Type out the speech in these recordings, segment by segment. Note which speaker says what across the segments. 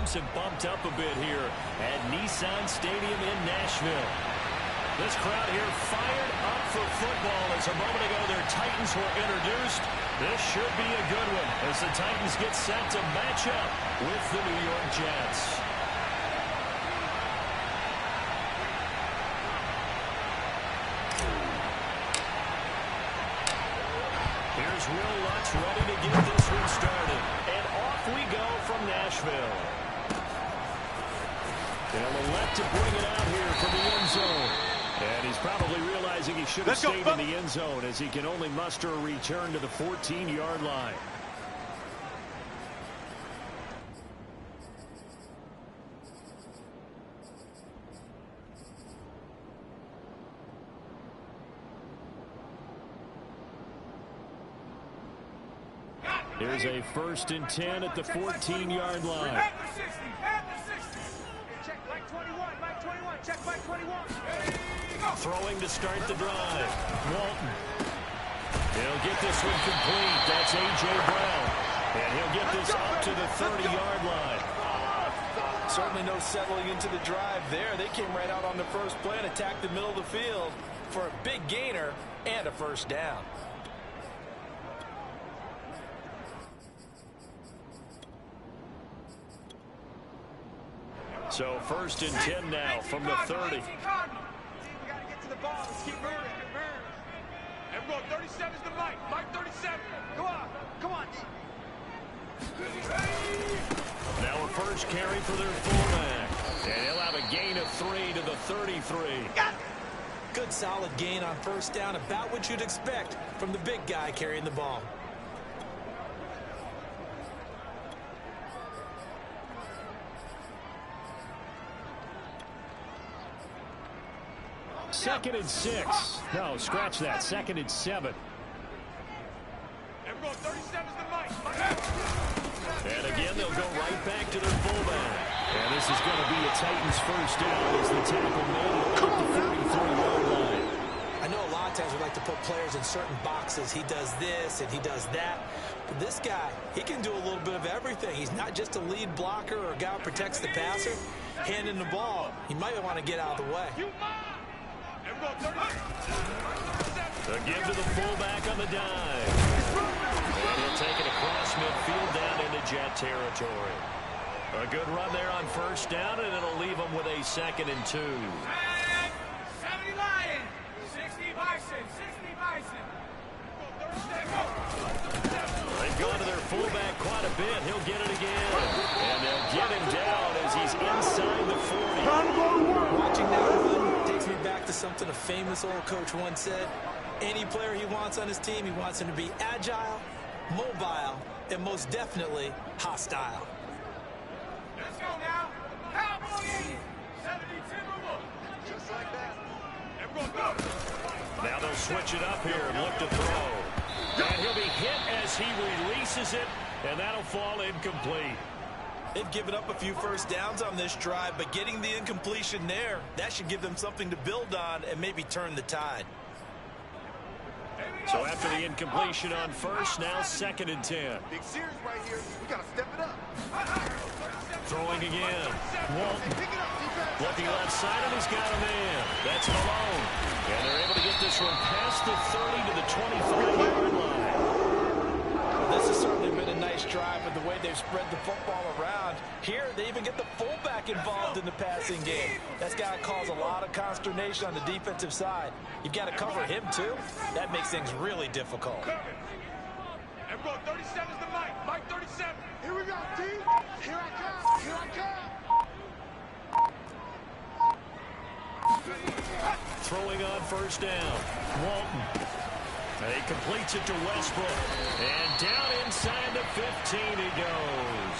Speaker 1: teams have bumped up a bit here at Nissan Stadium in Nashville. This crowd here fired up for football as a moment ago their Titans were introduced. This should be a good one as the Titans get set to match up with the New York Jets. Here's Will Lutz ready to get this one started. And off we go from Nashville. They'll elect to bring it out here from the end zone. And he's probably realizing he should have stayed in the end zone as he can only muster a return to the 14-yard line. Here's a 1st and 10 at the 14-yard line. Throwing to start the drive. Walton. He'll get this one complete. That's A.J. Brown. And he'll get this up to the 30-yard line.
Speaker 2: Certainly no settling into the drive there. They came right out on the first play and attacked the middle of the field for a big gainer and a first down.
Speaker 1: So 1st and 10 now from the 30.
Speaker 3: Ball. Let's keep moving. Everyone, 37 is the Mike. Mike 37. Come on. Come on.
Speaker 1: Now a first carry for their fullback. And he'll have a gain of 3 to the 33.
Speaker 2: Good solid gain on first down. About what you'd expect from the big guy carrying the ball.
Speaker 1: Second and 6. No, scratch that. 2nd and 7.
Speaker 3: Everyone, 37 is the Mike.
Speaker 1: And again, they'll go right back to their fullback. And this is going to be a Titans first down as the tackle made at the 43-yard line.
Speaker 2: I know a lot of times we like to put players in certain boxes. He does this and he does that. But this guy, he can do a little bit of everything. He's not just a lead blocker or a guy who protects the passer. Handing the ball, he might want to get out of the way.
Speaker 1: The give to the fullback on the dive. And he'll take it across midfield down into Jet territory. A good run there on first down, and it'll leave them with a 2nd and 2.
Speaker 3: 70 Lions, 60 Bison, 60 Bison.
Speaker 1: They've gone to their fullback quite a bit. He'll get it again. And they'll get him down as he's inside the 40.
Speaker 2: Watching that run takes me back to something a famous old coach once said. Any player he wants on his team, he wants him to be agile, mobile, and most definitely hostile.
Speaker 3: Let's go now. Cowboys, 72. Just like that. Everyone go.
Speaker 1: Now they'll switch it up here and look to throw. And he'll be hit as he releases it, and that'll fall incomplete.
Speaker 2: They've given up a few first downs on this drive, but getting the incompletion there, that should give them something to build on and maybe turn the tide.
Speaker 1: So after the incompletion on first, now 2nd and 10.
Speaker 3: Big series right here. We got to step it up.
Speaker 1: Throwing again. Walton. Looking left side, and he's got a man. That's Malone. And they're able to get this one past the 30 to the 25-yard line.
Speaker 2: Well, this has certainly been a nice drive with the way they've spread the football around. Here, they even get the fullback involved in the passing game. That's got to cause a lot of consternation on the defensive side. You've got to cover him, too. That makes things really difficult.
Speaker 3: Everyone, 37 is the Mike. Mike 37. Here we go, D. Here I come. Here I come.
Speaker 1: Throwing on first down. Walton. He completes it to Westbrook. And down inside the 15 he goes.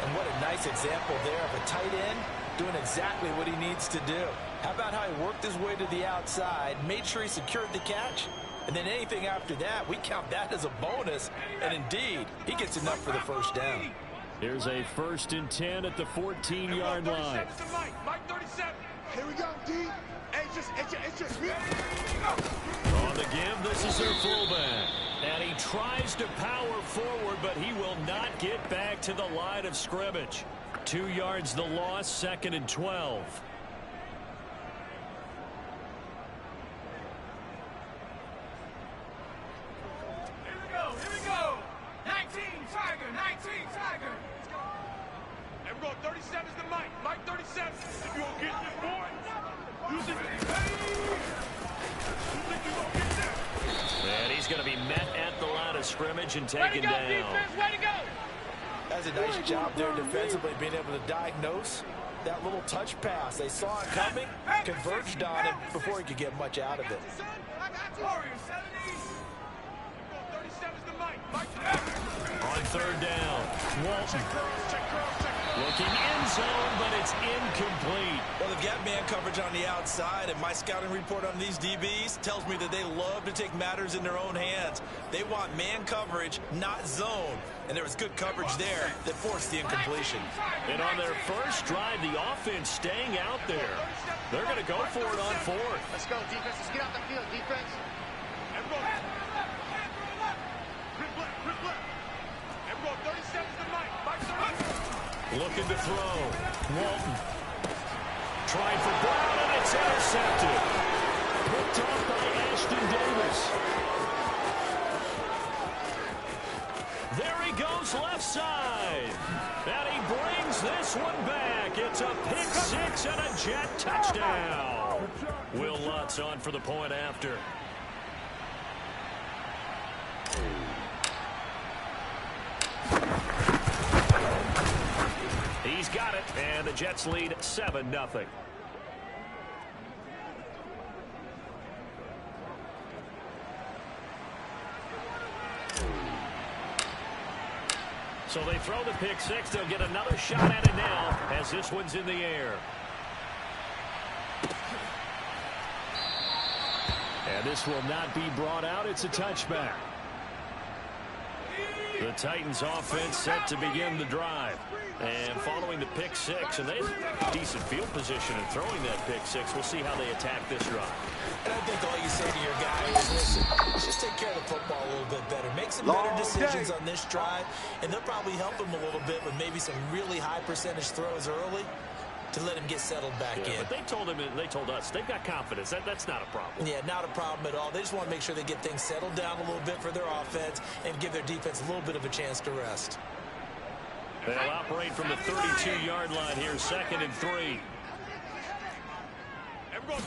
Speaker 2: And what a nice example there of a tight end doing exactly what he needs to do. How about how he worked his way to the outside, made sure he secured the catch, and then anything after that, we count that as a bonus. And indeed, he gets enough for the first down.
Speaker 1: Here's a 1st and 10 at the 14-yard line.
Speaker 3: Mike 37. Here we go, D. It's just me.
Speaker 1: On the give, this is their fullback. And he tries to power forward, but he will not get back to the line of scrimmage. 2 yards the loss, 2nd and 12.
Speaker 3: Here we go. 19, Tiger, 19, Tiger. And we're going 37's the Mike. Mike 37. If you don't get this, boy, you think you're going to get this?
Speaker 1: And he's going to be met at the line of scrimmage and taken down.
Speaker 3: Defense, way to go.
Speaker 2: That's a nice job there defensively, being able to diagnose that little touch pass. They saw it coming, converged on him before he could get much out of it.
Speaker 3: Warriors, 70s. 37's the Mike.
Speaker 1: On 3rd down, Walton looking in zone, but it's incomplete.
Speaker 2: Well, they've got man coverage on the outside, and my scouting report on these DBs tells me that they love to take matters in their own hands. They want man coverage, not zone. And there was good coverage there that forced the incompletion.
Speaker 1: And on their first drive, the offense staying out there. They're going to go for it on 4th.
Speaker 4: Let's go, defense. Let's get out the field, defense.
Speaker 3: And roll. Rip left. And roll 37's the Mike. Mike 30.
Speaker 1: Looking to throw. Walton. Trying for Brown, and it's intercepted. Picked off by Ashton Davis. There he goes left side. And he brings this one back. It's a pick 6 and a Jet touchdown. Will Lutz on for the point after. He's got it, and the Jets lead 7-0. So they throw the pick 6. They'll get another shot at it now as this one's in the air. And this will not be brought out. It's a touchback. The Titans offense set to begin the drive. And following the pick 6, and they have decent field position in throwing that pick 6. We'll see how they attack this drive.
Speaker 2: And I think all you say to your guy is, listen, just take care of the football a little bit better. Make some better decisions on this drive, and they'll probably help him a little bit with maybe some really high percentage throws early to let him get settled back in.
Speaker 1: But they told us they've got confidence. That's not a problem.
Speaker 2: Yeah, not a problem at all. They just want to make sure they get things settled down a little bit for their offense and give their defense a little bit of a chance to rest.
Speaker 1: They'll operate from the 32-yard line here, 2nd and 3. They'll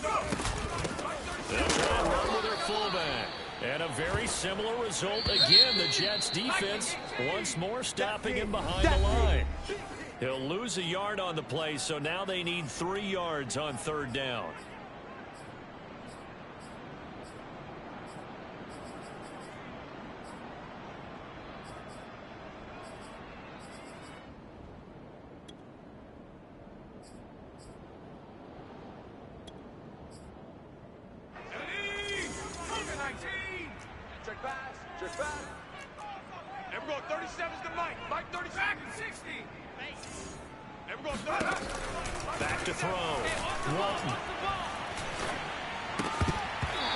Speaker 1: try and run with their fullback. And a very similar result again. The Jets defense once more stopping him behind the line. He'll lose a yard on the play, so now they need 3 yards on 3rd down.
Speaker 3: Check back. And we're going 37's the Mike. Mike 30. Back and 60. And we're going 30.
Speaker 1: Back to throw. Walton.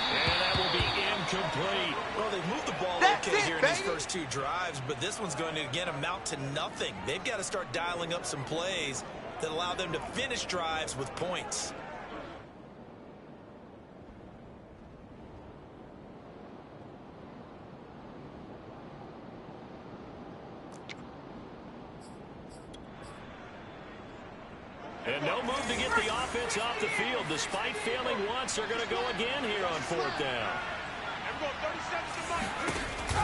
Speaker 1: And that will be incomplete.
Speaker 2: Well, they've moved the ball okay here in these first 2 drives, but this one's going to, again, amount to nothing. They've got to start dialing up some plays that allow them to finish drives with points.
Speaker 1: And no move to get the offense off the field. Despite failing once, they're going to go again here on 4th down.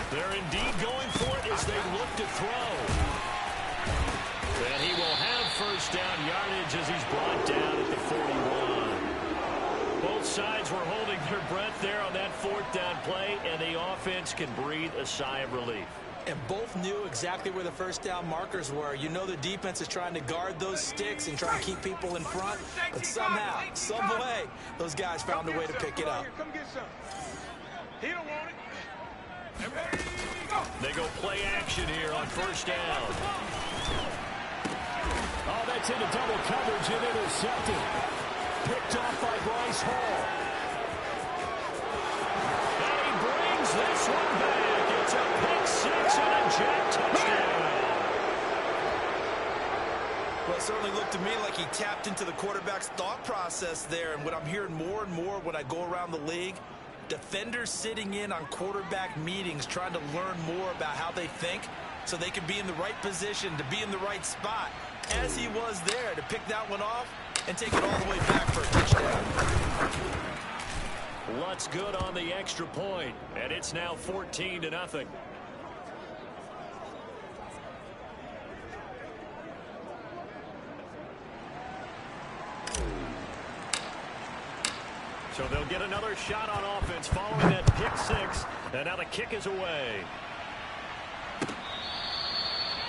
Speaker 1: They're indeed going for it as they look to throw. And he will have first down yardage as he's brought down at the 41. Both sides were holding their breath there on that 4th down play, and the offense can breathe a sigh of relief.
Speaker 2: And both knew exactly where the first down markers were. You know the defense is trying to guard those sticks and trying to keep people in front. But somehow, some way, those guys found a way to pick it up.
Speaker 3: Come get some. He don't want it.
Speaker 1: They go play action here on first down. Oh, that's into double coverage and intercepted. Picked off by Bryce Hall. And he brings this one back. It's a pick six and a Jet touchdown.
Speaker 2: Well, it certainly looked to me like he tapped into the quarterback's thought process there. And what I'm hearing more and more when I go around the league, defenders sitting in on quarterback meetings trying to learn more about how they think so they can be in the right position to be in the right spot, as he was there, to pick that one off and take it all the way back for a touchdown.
Speaker 1: What's good on the extra point, and it's now 14-0. So they'll get another shot on offense following that pick six, and now the kick is away.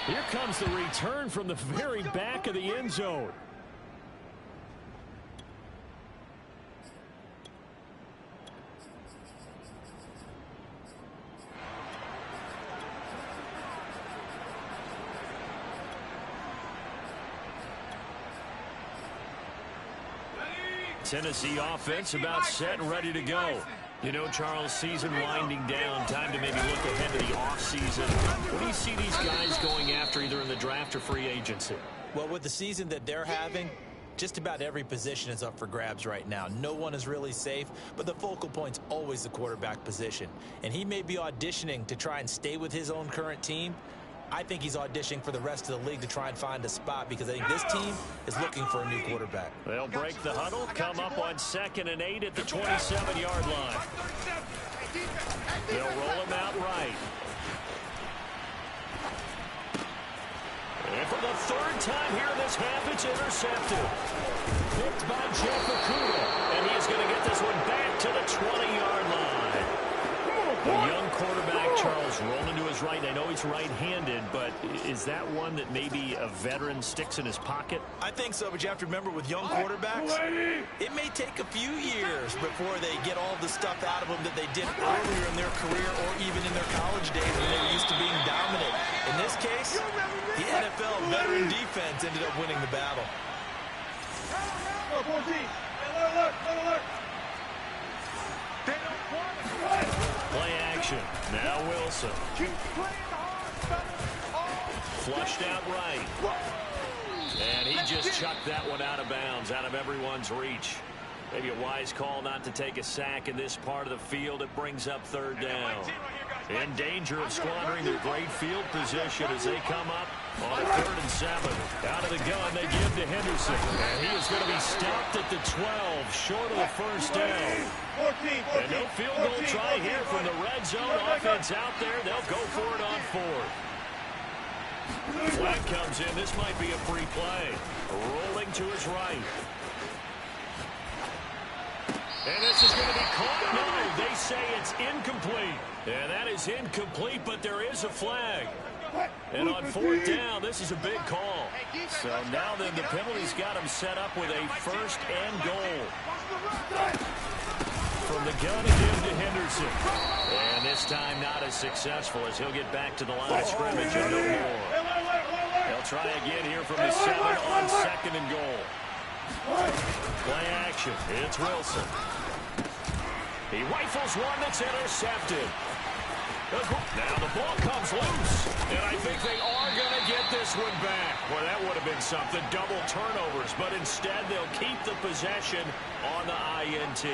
Speaker 1: Here comes the return from the very back of the end zone. Tennessee offense about set and ready to go. You know, Charles, season winding down, time to maybe look ahead to the offseason. What do you see these guys going after either in the draft or free agency?
Speaker 2: Well, with the season that they're having, just about every position is up for grabs right now. No one is really safe, but the focal point's always the quarterback position. And he may be auditioning to try and stay with his own current team. I think he's auditioning for the rest of the league to try and find a spot because I think this team is looking for a new quarterback.
Speaker 1: They'll break the huddle, come up on 2nd and 8 at the 27-yard line. They'll roll him out right. And for the third time here in this half, it's intercepted. Picked by Jeff Okuda, and he's going to get this one back to the 20-yard line. The young quarterback, Charles, rolling to his right. I know he's right-handed, but is that one that maybe a veteran sticks in his pocket?
Speaker 2: I think so, but you have to remember with young quarterbacks, it may take a few years before they get all the stuff out of them that they did earlier in their career or even in their college days when they were used to being dominant. In this case, the NFL veteran defense ended up winning the battle.
Speaker 1: Play action. Now Wilson. Flushed out right. And he just chucked that one out of bounds, out of everyone's reach. Maybe a wise call not to take a sack in this part of the field. It brings up 3rd down. In danger of squandering their great field position as they come up on a 3rd and 7. Out of the gun, they give to Henderson. And he is going to be stopped at the 12, short of the first down. And no field goal try here from the red zone. Offense out there. They'll go for it on 4th. Flag comes in. This might be a free play. Rolling to his right. And this is going to be caught. No, they say it's incomplete. And that is incomplete, but there is a flag. And on 4th down, this is a big call. So now then the penalty's got him set up with a 1st and goal. From the gun again to Henderson. And this time not as successful as he'll get back to the line of scrimmage and no more. They'll try again here from the 7 on 2nd and goal. Play action. It's Wilson. He rifles one that's intercepted. Now the ball comes loose, and I think they are going to get this one back. Well, that would have been something, double turnovers, but instead they'll keep the possession on the INT.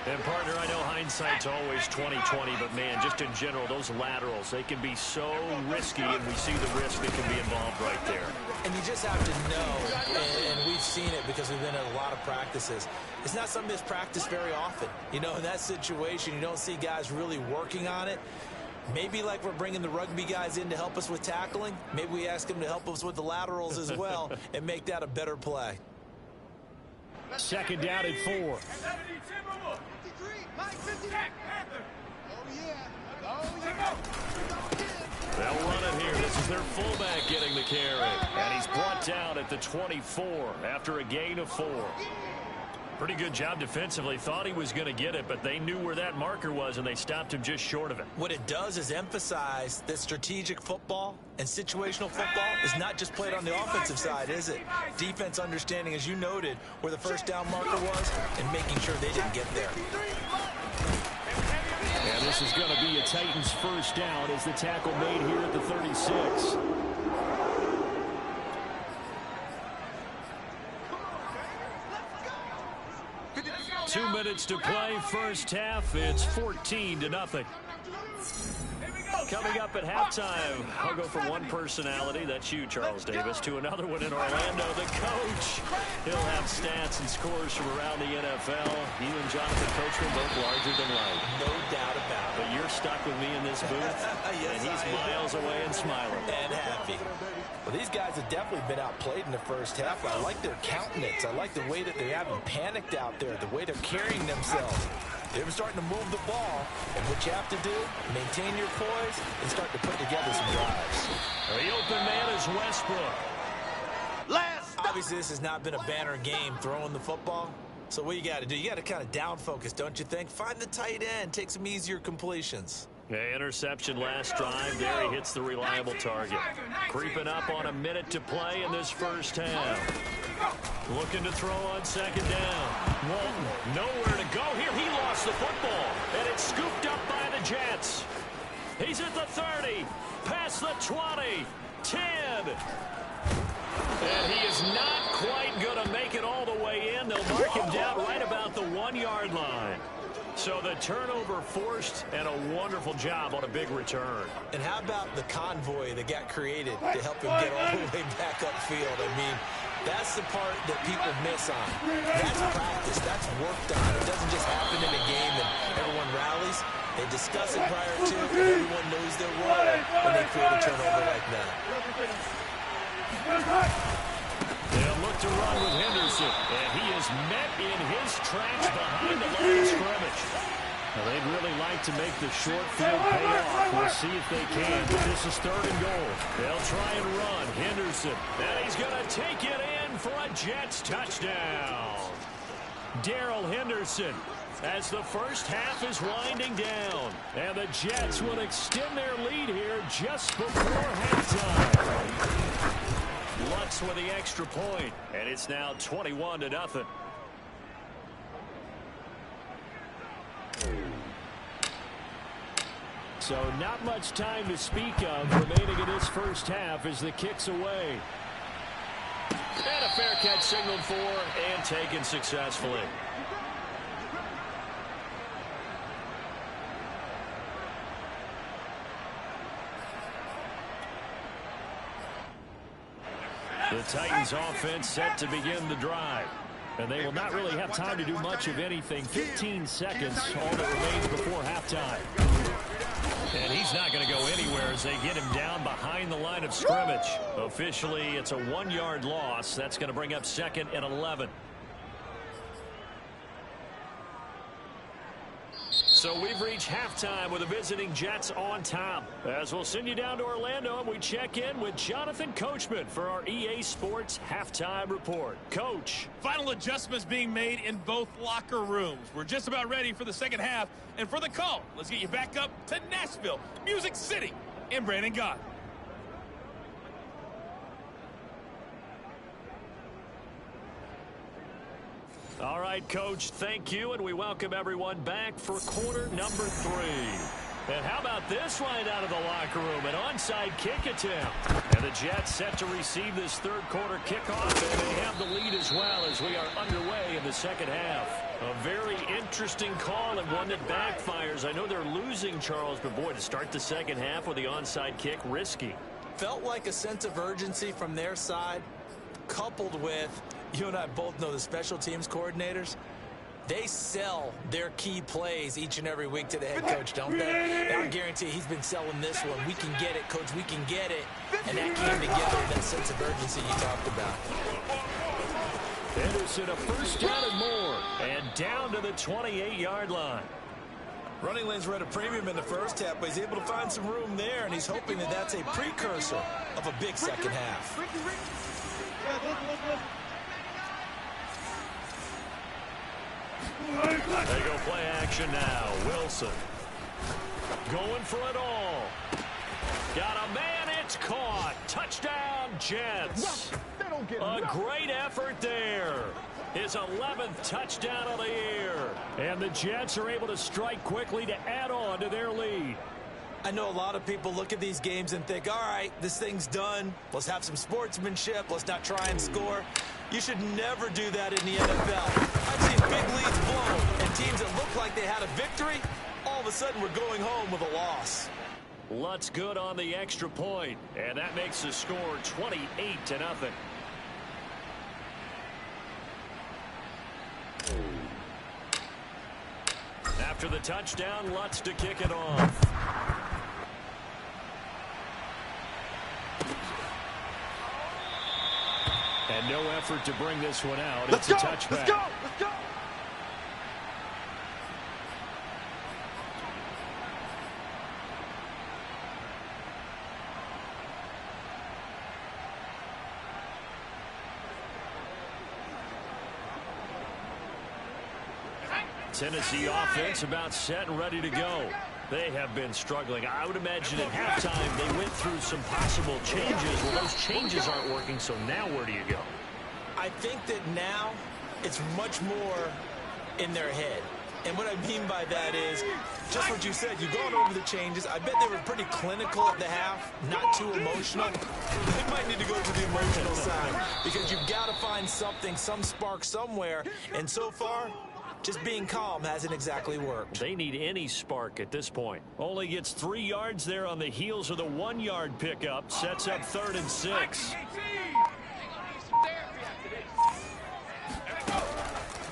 Speaker 1: And, partner, I know hindsight's always 20/20, but, man, just in general, those laterals, they can be so risky, and we see the risk that can be involved right there.
Speaker 2: And you just have to know, and we've seen it because we've been at a lot of practices, it's not something that's practiced very often. You know, in that situation, you don't see guys really working on it. Maybe like we're bringing the rugby guys in to help us with tackling, maybe we ask them to help us with the laterals as well and make that a better play.
Speaker 1: 2nd down and 4. They'll run it here. This is their fullback getting the carry. And he's brought down at the 24 after a gain of 4. Pretty good job defensively. Thought he was going to get it, but they knew where that marker was, and they stopped him just short of it.
Speaker 2: What it does is emphasize that strategic football and situational football is not just played on the offensive side, is it? Defense understanding, as you noted, where the 1st down marker was and making sure they didn't get there.
Speaker 1: And This is going to be a Titans first down as the tackle made here at the 36. 2 minutes to play, first half. It's 14-0. Coming up at halftime, I'll go from one personality, that's you, Charles Davis, to another one in Orlando, the coach. He'll have stats and scores from around the NFL. You and Jonathan Coachman both larger than life.
Speaker 2: No doubt about it.
Speaker 1: But you're stuck with me in this booth,
Speaker 2: yes,
Speaker 1: and he's miles away and smiling.
Speaker 2: And happy. Well, these guys have definitely been outplayed in the first half. I like their countenance. I like the way that they haven't panicked out there, the way they're carrying themselves. They're starting to move the ball, and what you have to do, maintain your poise and start to put together some drives.
Speaker 1: The open man is Westbrook.
Speaker 2: Obviously, this has not been a banner game throwing the football. So what you got to do, you got to kind of down focus, don't you think? Find the tight end, take some easier completions.
Speaker 1: The interception last drive. There he hits the reliable target. Creeping up on a minute to play in this first half. Looking to throw on second down. Walton, nowhere to go here. He lost the football, and it's scooped up by the Jets. He's at the 30, past the 20, 10. And he is not quite going to make it all the way in. They'll mark him down right about the 1-yard line. So the turnover forced, and a wonderful job on a big return.
Speaker 2: And how about the convoy that got created to help him get all the way back upfield? I mean, that's the part that people miss on. That's practice. That's worked on. It doesn't just happen in a game and everyone rallies. They discuss it prior to, and everyone knows their role when they create a turnover like that.
Speaker 1: They'll look to run with Henderson, and he is met in his tracks behind the line of scrimmage. Now, they'd really like to make the short field pay off. We'll see if they can, but this is 3rd and goal. They'll try and run. Henderson, and he's going to take it in for a Jets touchdown. Darrell Henderson, as the first half is winding down, and the Jets will extend their lead here just before halftime. Lutz with the extra point, and it's now 21-0. So not much time to speak of remaining in this first half as the kick's away. And a fair catch signaled for and taken successfully. The Titans offense set to begin the drive. And they will not really have time to do much of anything. 15 seconds, all that remains before halftime. And he's not going to go anywhere as they get him down behind the line of scrimmage. Officially, it's a 1-yard loss. That's going to bring up 2nd and 11. So we've reached halftime with the visiting Jets on top. As we'll send you down to Orlando and we check in with Jonathan Coachman for our EA Sports Halftime Report. Coach.
Speaker 5: Final adjustments being made in both locker rooms. We're just about ready for the second half. And for the call, let's get you back up to Nashville, Music City, and Brandon Gott.
Speaker 1: All right, Coach, thank you, and we welcome everyone back for quarter number 3. And how about this right out of the locker room, an onside kick attempt. And the Jets set to receive this third quarter kickoff, and they have the lead as well as we are underway in the second half. A very interesting call and one that backfires. I know they're losing, Charles, but boy, to start the second half with the onside kick, risky.
Speaker 2: Felt like a sense of urgency from their side, coupled with, you and I both know the special teams coordinators. They sell their key plays each and every week to the head coach, don't they? And I guarantee he's been selling this one. We can get it, coach. We can get it. And that came together in that sense of urgency you talked about.
Speaker 1: Henderson, a first down and more. And down to the 28-yard line.
Speaker 2: Running lanes were at a premium in the first half, but he's able to find some room there, and he's hoping that that's a precursor of a big second half.
Speaker 1: They go play action now. Wilson going for it all. Got a man, it's caught. Touchdown, Jets. A great effort there. His 11th touchdown of the year. And the Jets are able to strike quickly to add on to their lead.
Speaker 2: I know a lot of people look at these games and think, all right, this thing's done. Let's have some sportsmanship. Let's not try and score. You should never do that in the NFL. I've seen big leads blown and teams that look like they had a victory, all of a sudden we're going home with a loss.
Speaker 1: Lutz good on the extra point, and that makes the score 28-0. After the touchdown, Lutz to kick it off. And no effort to bring this one out. It's a touchback.
Speaker 3: Let's go! Let's go!
Speaker 1: Tennessee offense about set and ready to go. They have been struggling. I would imagine at halftime they went through some possible changes. Well, those changes aren't working, so now where do you go?
Speaker 2: I think that now it's much more in their head. And what I mean by that is just what you said. You've gone over the changes. I bet they were pretty clinical at the half, not too emotional. They might need to go to the emotional side because you've got to find something, some spark somewhere. And so far, just being calm hasn't exactly worked.
Speaker 1: They need any spark at this point. Only gets 3 yards there on the heels of the 1-yard pickup. Sets up 3rd and 6.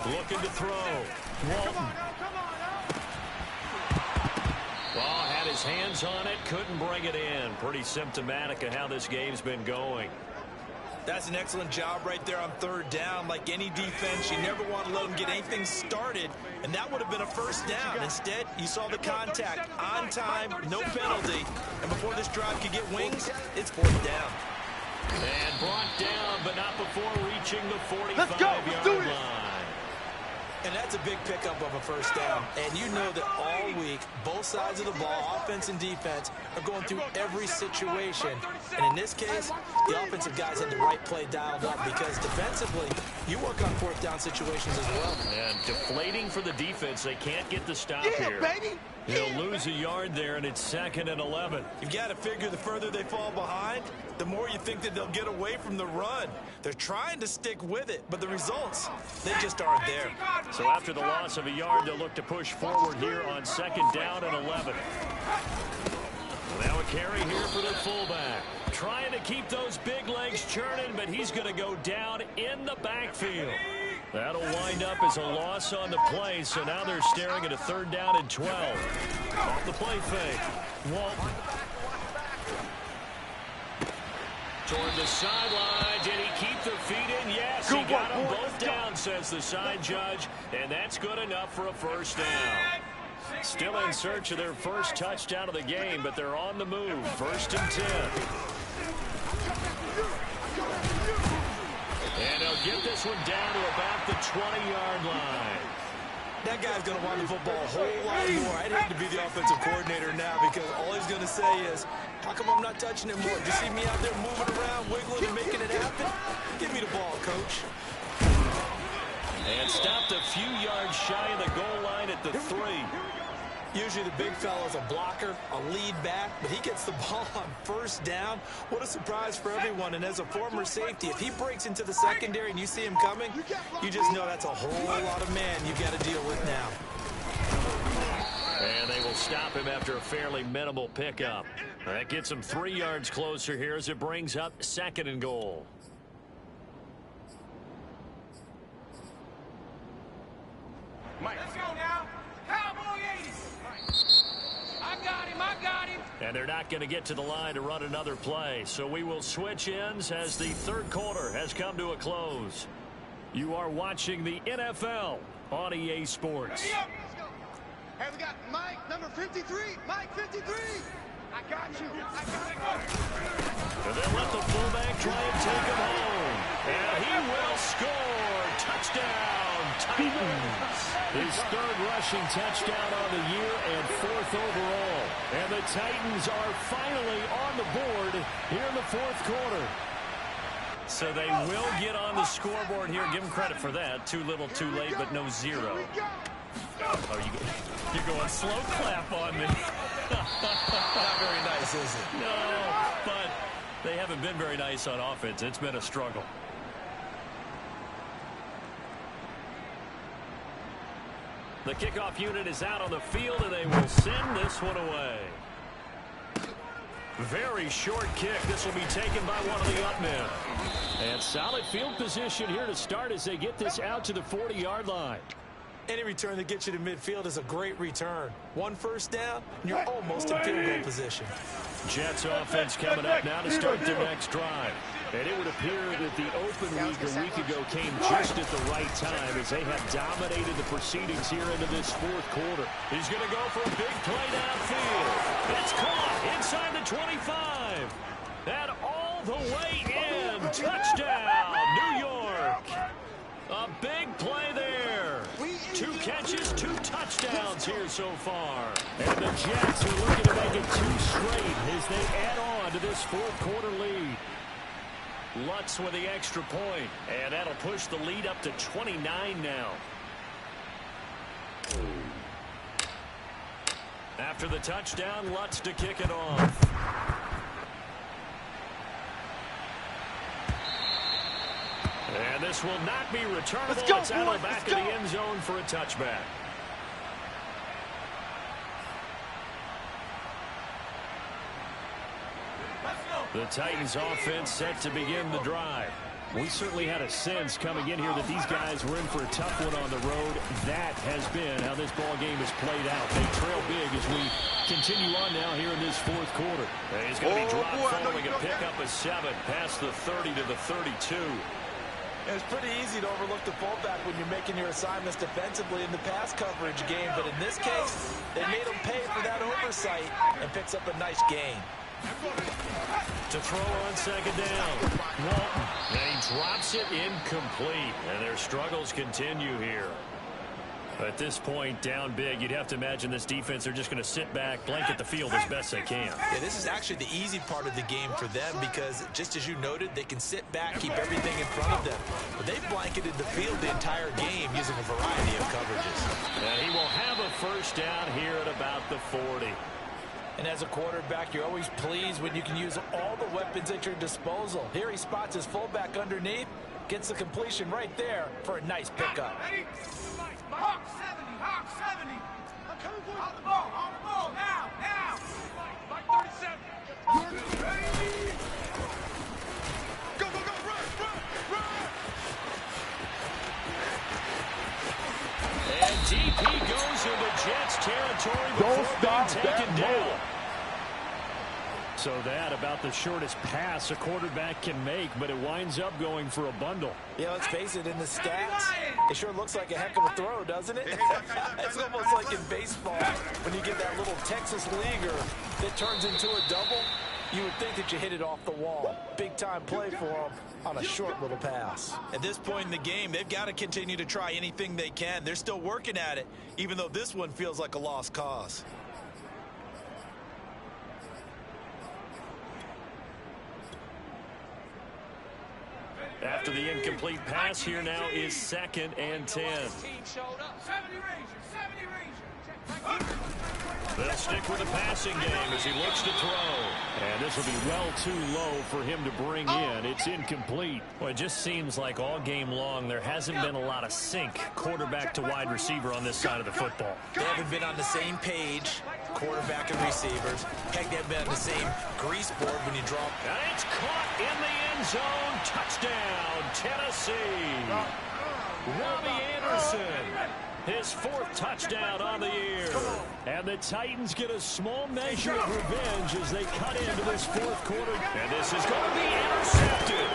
Speaker 1: Looking to throw. Walton. Ball had his hands on it. Couldn't bring it in. Pretty symptomatic of how this game's been going.
Speaker 2: That's an excellent job right there on 3rd down. Like any defense, you never want to let them get anything started, and that would have been a 1st down. Instead, you saw the contact on time, no penalty, and before this drive could get wings, it's 4th down.
Speaker 1: And brought down, but not before reaching the 45-yard line.
Speaker 2: And that's a big pickup of a 1st down. And you know that all week, both sides of the ball, offense and defense, are going through every situation. And in this case, the offensive guys had the right play dialed up because defensively, you work on 4th down situations as well.
Speaker 1: And deflating for the defense. They can't get the stop here.
Speaker 3: Baby.
Speaker 1: He'll lose a yard there, and it's 2nd and 11.
Speaker 2: You've got to figure the further they fall behind, the more you think that they'll get away from the run. They're trying to stick with it, but the results, they just aren't there.
Speaker 1: So after the loss of a yard, they'll look to push forward here on 2nd down and 11. Now a carry here for the fullback. Trying to keep those big legs churning, but he's going to go down in the backfield. That'll wind up as a loss on the play, so now they're staring at a 3rd down and 12. Off the play fake. Walton. Toward the sideline. Did he keep the feet in? Yes, he got them both down, says the side judge, and that's good enough for a 1st down. Still in search of their 1st touchdown of the game, but they're on the move. 1st and 10. And they'll get this one down to about the 20-yard line.
Speaker 2: That guy's going to want the football a whole lot more. I'd hate to be the offensive coordinator now because all he's going to say is, how come I'm not touching it more? You see me out there moving around, wiggling and making it happen? Give me the ball, coach.
Speaker 1: And stopped a few yards shy of the goal line at the 3.
Speaker 2: Usually the big fella's a blocker, a lead back, but he gets the ball on 1st down. What a surprise for everyone. And as a former safety, if he breaks into the secondary and you see him coming, you just know that's a whole lot of man you've got to deal with now.
Speaker 1: And they will stop him after a fairly minimal pickup. That gets him 3 yards closer here as it brings up 2nd and goal.
Speaker 3: Mike. Let's go now. Cowboy 80s. I got him.
Speaker 1: And they're not going to get to the line to run another play. So we will switch ends as the 3rd quarter has come to a close. You are watching the NFL on EA Sports.
Speaker 4: Hey, we got Mike, number 53. Mike, 53. I got you.
Speaker 1: And then let the fullback try and take him home. And he will score. Touchdown, Titans. His 3rd rushing touchdown on the year and 4th overall. And the Titans are finally on the board here in the 4th quarter. So they will get on the scoreboard here. Give them credit for that. Too little, too late, but no zero. Oh, you're going slow clap on me.
Speaker 2: Not very nice, is it?
Speaker 1: No, but they haven't been very nice on offense. It's been a struggle. The kickoff unit is out on the field, and they will send this one away. Very short kick. This will be taken by one of the up men. And solid field position here to start as they get this out to the 40-yard line.
Speaker 2: Any return that gets you to midfield is a great return. One first down, and you're almost in field goal position.
Speaker 1: Jets offense coming up now to start their next drive. And it would appear that the open week a week ago came just at the right time as they have dominated the proceedings here into this fourth quarter. He's going to go for a big play downfield. It's caught inside the 25. And all the way in. Touchdown, New York. A big play there. 2 catches, 2 touchdowns here so far. And the Jets are looking to make it 2 straight as they add on to this fourth quarter lead. Lutz with the extra point, and that'll push the lead up to 29 now. After the touchdown, Lutz to kick it off. And this will not be returnable. It's out of the back of the end zone for a touchback. The Titans offense set to begin the drive. We certainly had a sense coming in here that these guys were in for a tough one on the road. That has been how this ball game has played out. They trail big as we continue on now here in this fourth quarter. And he's going to be dropped following a pickup of 7 past the 30 to the 32.
Speaker 2: It's pretty easy to overlook the fullback when you're making your assignments defensively in the pass coverage game. But in this case, they made him pay for that oversight and picks up a nice gain.
Speaker 1: To throw on second down, Walton, and he drops it incomplete, and their struggles continue here. At this point, down big, you'd have to imagine this defense are just going to sit back, blanket the field as best they can.
Speaker 2: Yeah, this is actually the easy part of the game for them because, just as you noted, they can sit back, keep everything in front of them. But they've blanketed the field the entire game using a variety of coverages.
Speaker 1: And he will have a first down here at about the 40.
Speaker 2: And as a quarterback, you're always pleased when you can use all the weapons at your disposal. Here he spots his fullback underneath, gets the completion right there for a nice pickup.
Speaker 3: Hawk 70, Hawk 70. I'm coming for you. On the ball, now. Mike 37. You're ready. Go, run.
Speaker 1: And DP goes into Jets territory before being taken down. So that about the shortest pass a quarterback can make, but it winds up going for a bundle.
Speaker 2: Yeah, let's face it, in the stats, it sure looks like a heck of a throw, doesn't it? It's almost like in baseball, when you get that little Texas leaguer that turns into a double, you would think that you hit it off the wall. Big time play for him on a short little pass.
Speaker 6: At this point in the game, they've got to continue to try anything they can. They're still working at it, even though this one feels like a lost cause.
Speaker 1: After the incomplete pass, here now is 2nd and 10.
Speaker 3: 70 Ranger.
Speaker 1: They'll stick with the passing game as he looks to throw. And this will be well too low for him to bring in. It's incomplete. Well, it just seems like all game long there hasn't been a lot of sync quarterback to wide receiver on this side of the football.
Speaker 2: They haven't been on the same page, quarterback and receivers. Heck, they haven't been on the same grease board when you drop.
Speaker 1: And it's caught in the end zone. Touchdown, Tennessee. Robbie Anderson. His 4th touchdown on the year. And the Titans get a small measure of revenge as they cut into this fourth quarter. And this is going to be intercepted.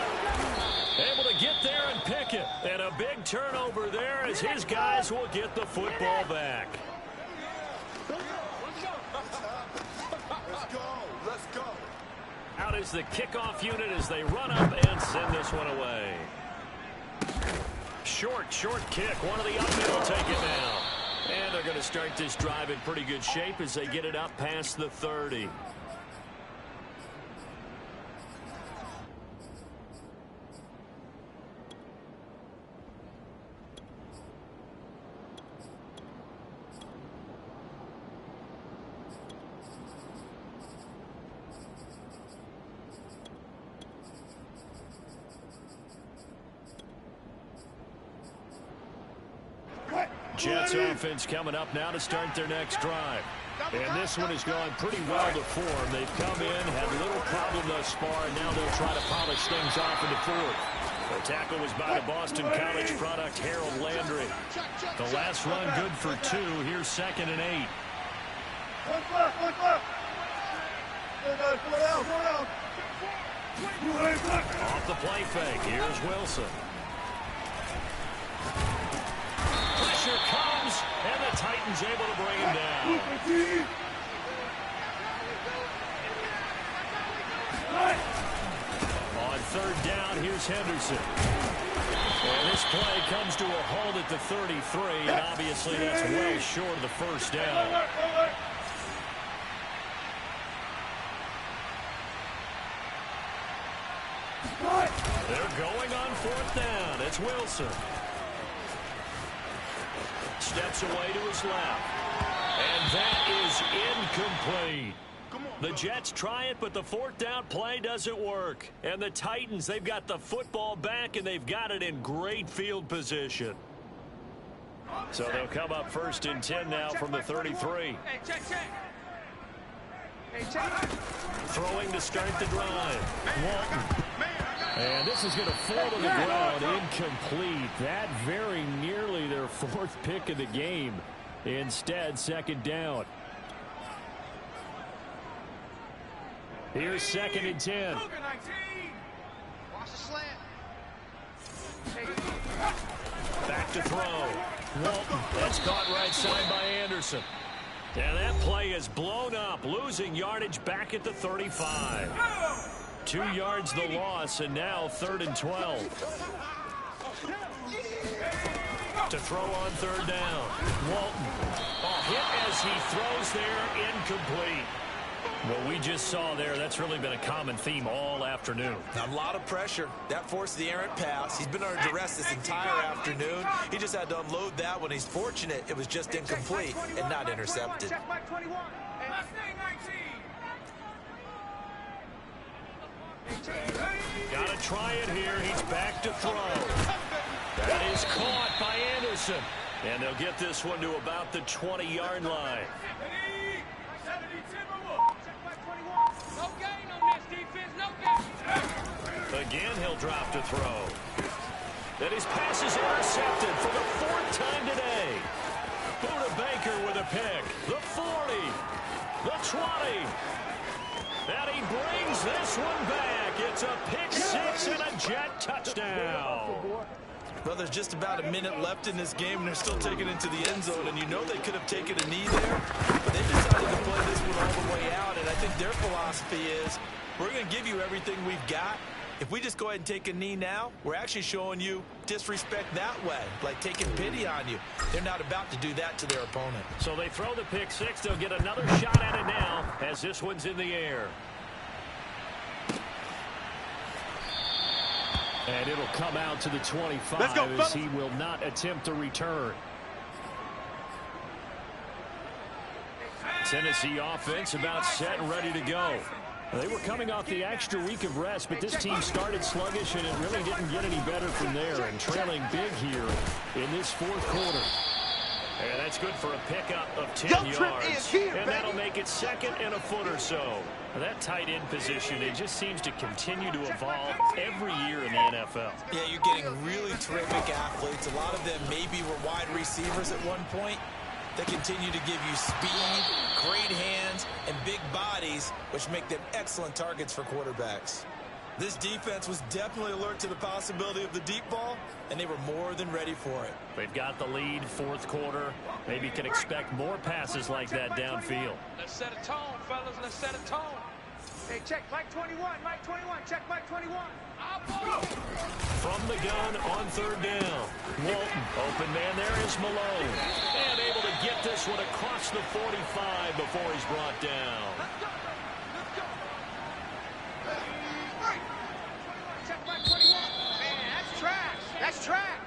Speaker 1: Able to get there and pick it. And a big turnover there as his guys will get the football back.
Speaker 4: Let's go.
Speaker 1: Out is the kickoff unit as they run up and send this one away. Short kick. One of the up men will take it now. And they're going to start this drive in pretty good shape as they get it up past the 30. Jets offense coming up now to start their next drive. And this one has gone pretty well to form. They've come in, had little problem thus far, and now they'll try to polish things off in the fourth. The tackle was by the Boston College product, Harold Landry. The last run good for 2. Here's 2nd and 8. Off the play fake. Here's Wilson. Pressure comes, and the Titans able to bring him down. On 3rd down, here's Henderson. And this play comes to a halt at the 33, and obviously that's well short of the first down. They're going on 4th down. It's Wilson. Steps away to his left. And that is incomplete. The Jets try it, but the 4th down play doesn't work. And the Titans, they've got the football back, and they've got it in great field position. So they'll come up 1st and 10 now from the 33. Throwing to start the drive. Walton. And this is going to fall to the ground, incomplete. That very nearly their 4th pick of the game. Instead, 2nd down. Here's 2nd and 10.
Speaker 4: Watch the slant.
Speaker 1: Back to throw. Walton. That's caught right side by Anderson. And that play is blown up, losing yardage back at the 35. 2 yards the loss, and now 3rd and 12. To throw on 3rd down. Walton. A hit as he throws there, incomplete. What we just saw there, that's really been a common theme all afternoon.
Speaker 2: A lot of pressure. That forced the errant pass. He's been under duress this entire afternoon. He just had to unload that one. He's fortunate it was just incomplete and not intercepted.
Speaker 1: Got to try it here. He's back to throw. That is caught by Anderson. And they'll get this one to about the 20-yard line. Again, he'll drop to throw. Then his pass is intercepted for the 4th time today. Buda Baker with a pick. The 40. The 20. And he brings this one back. It's a pick 6 and a Jet touchdown.
Speaker 2: Well, there's just about a minute left in this game, and they're still taking it to the end zone. And you know they could have taken a knee there, but they decided to play this one all the way out. And I think their philosophy is, we're going to give you everything we've got. If we just go ahead and take a knee now, we're actually showing you disrespect that way, like taking pity on you. They're not about to do that to their opponent.
Speaker 1: So they throw the pick 6. They'll get another shot at it now as this one's in the air. And it'll come out to the 25 as he will not attempt to return. Tennessee offense about set and ready to go. They were coming off the extra week of rest, but this team started sluggish, and it really didn't get any better from there, and trailing big here in this 4th quarter. And that's good for a pickup of 10 yards. And that'll make it 2nd and a foot or so. And that tight end position, it just seems to continue to evolve every year in the NFL.
Speaker 2: Yeah, you're getting really terrific athletes. A lot of them maybe were wide receivers at one point. They continue to give you speed, great hands, and big bodies, which make them excellent targets for quarterbacks. This defense was definitely alert to the possibility of the deep ball, and they were more than ready for it.
Speaker 1: They've got the lead, 4th quarter. Maybe can expect more passes like that downfield.
Speaker 3: Let's set a tone, fellas. Let's set a tone.
Speaker 4: Hey, check Mike 21. Mike 21. Check Mike 21.
Speaker 1: From the gun on 3rd down. Walton, open man there is Malone. And able to get this one across the 45 before he's brought down.
Speaker 4: Check Mike 21. Man, that's trash. That's trash.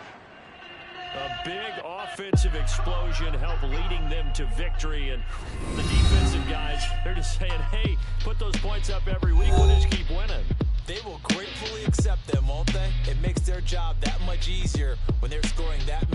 Speaker 1: A big offensive explosion helped leading them to victory. And the defensive guys, they're just saying, hey, put those points up every week. We'll just keep winning.
Speaker 2: They will gratefully accept them, won't they? It makes their job that much easier when they're scoring that many.